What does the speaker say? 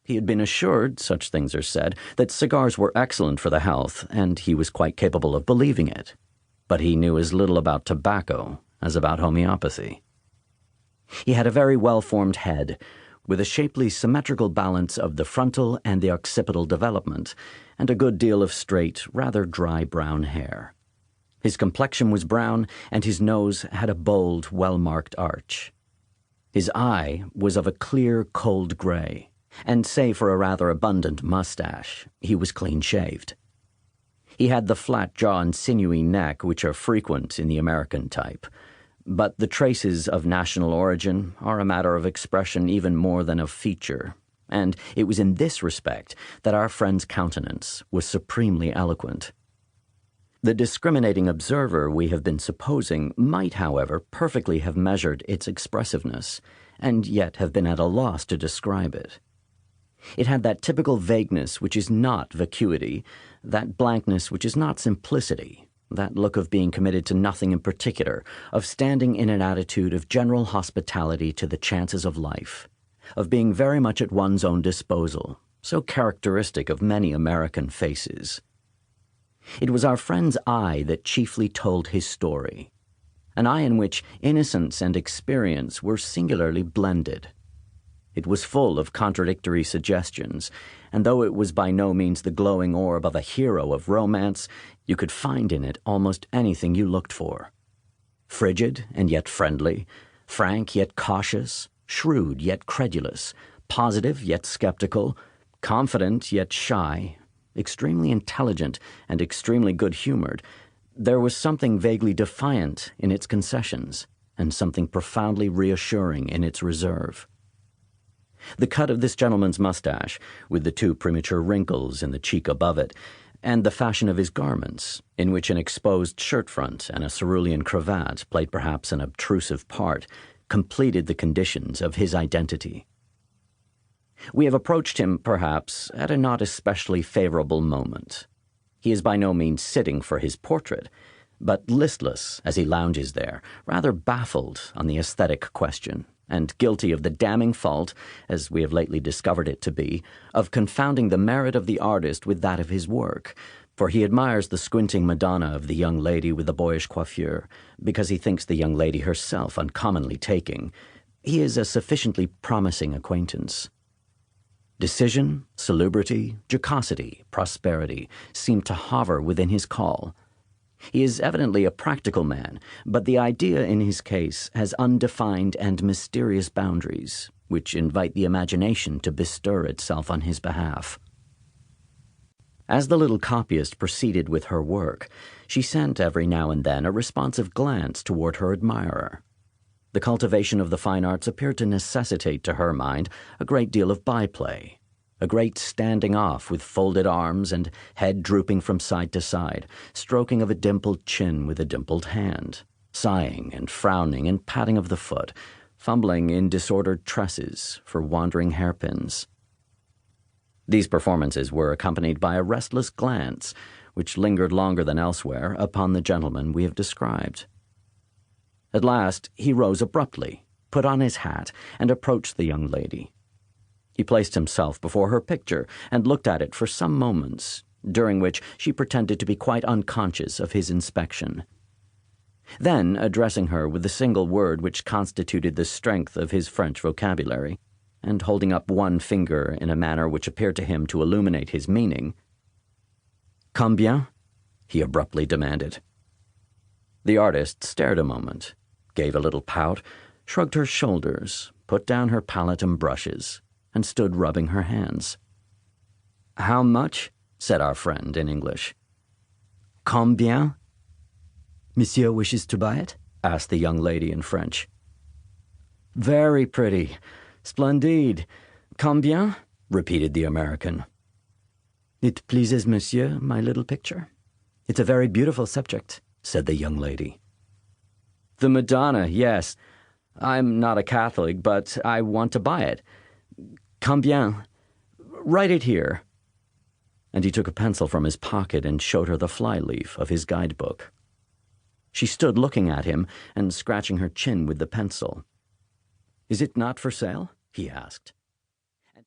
He had been assured, such things are said, that cigars were excellent for the health, and he was quite capable of believing it. But he knew as little about tobacco as about homeopathy. He had a very well-formed head, with a shapely symmetrical balance of the frontal and the occipital development, and a good deal of straight, rather dry brown hair. His complexion was brown, and his nose had a bold, well-marked arch. His eye was of a clear, cold gray, and save for a rather abundant mustache, he was clean-shaved. He had the flat jaw and sinewy neck which are frequent in the American type, but the traces of national origin are a matter of expression even more than of feature, and it was in this respect that our friend's countenance was supremely eloquent. The discriminating observer we have been supposing might, however, perfectly have measured its expressiveness, and yet have been at a loss to describe it. It had that typical vagueness which is not vacuity, that blankness which is not simplicity, that look of being committed to nothing in particular, of standing in an attitude of general hospitality to the chances of life, of being very much at one's own disposal, so characteristic of many American faces. It was our friend's eye that chiefly told his story, an eye in which innocence and experience were singularly blended. It was full of contradictory suggestions, and though it was by no means the glowing orb of a hero of romance, you could find in it almost anything you looked for. Frigid and yet friendly, frank yet cautious, shrewd yet credulous, positive yet skeptical, confident yet shy, extremely intelligent and extremely good-humored, there was something vaguely defiant in its concessions, and something profoundly reassuring in its reserve. The cut of this gentleman's mustache, with the 2 premature wrinkles in the cheek above it, and the fashion of his garments, in which an exposed shirt-front and a cerulean cravat played perhaps an obtrusive part, completed the conditions of his identity. We have approached him, perhaps, at a not especially favorable moment. He is by no means sitting for his portrait, but listless as he lounges there, rather baffled on the aesthetic question, and guilty of the damning fault, as we have lately discovered it to be, of confounding the merit of the artist with that of his work, for he admires the squinting Madonna of the young lady with the boyish coiffure, because he thinks the young lady herself uncommonly taking. He is a sufficiently promising acquaintance. Decision, salubrity, jocosity, prosperity seem to hover within his call. He is evidently a practical man, but the idea in his case has undefined and mysterious boundaries, which invite the imagination to bestir itself on his behalf. As the little copyist proceeded with her work, she sent every now and then a responsive glance toward her admirer. The cultivation of the fine arts appeared to necessitate to her mind a great deal of byplay, a great standing off with folded arms and head drooping from side to side, stroking of a dimpled chin with a dimpled hand, sighing and frowning and patting of the foot, fumbling in disordered tresses for wandering hairpins. These performances were accompanied by a restless glance, which lingered longer than elsewhere upon the gentleman we have described. At last he rose abruptly, put on his hat, and approached the young lady. He placed himself before her picture and looked at it for some moments, during which she pretended to be quite unconscious of his inspection. Then, addressing her with the single word which constituted the strength of his French vocabulary, and holding up one finger in a manner which appeared to him to illuminate his meaning, "Combien?" he abruptly demanded. The artist stared a moment, gave a little pout, shrugged her shoulders, put down her palette and brushes, and stood rubbing her hands. "How much?" said our friend in English. "Combien?" "Monsieur wishes to buy it?" asked the young lady in French. "Very pretty. Splendide. Combien?" repeated the American. "It pleases monsieur, my little picture? It's a very beautiful subject," said the young lady. "The Madonna, yes. I'm not a Catholic, but I want to buy it. Combien? Write it here." And he took a pencil from his pocket and showed her the flyleaf of his guidebook. She stood looking at him and scratching her chin with the pencil. "Is it not for sale?" he asked.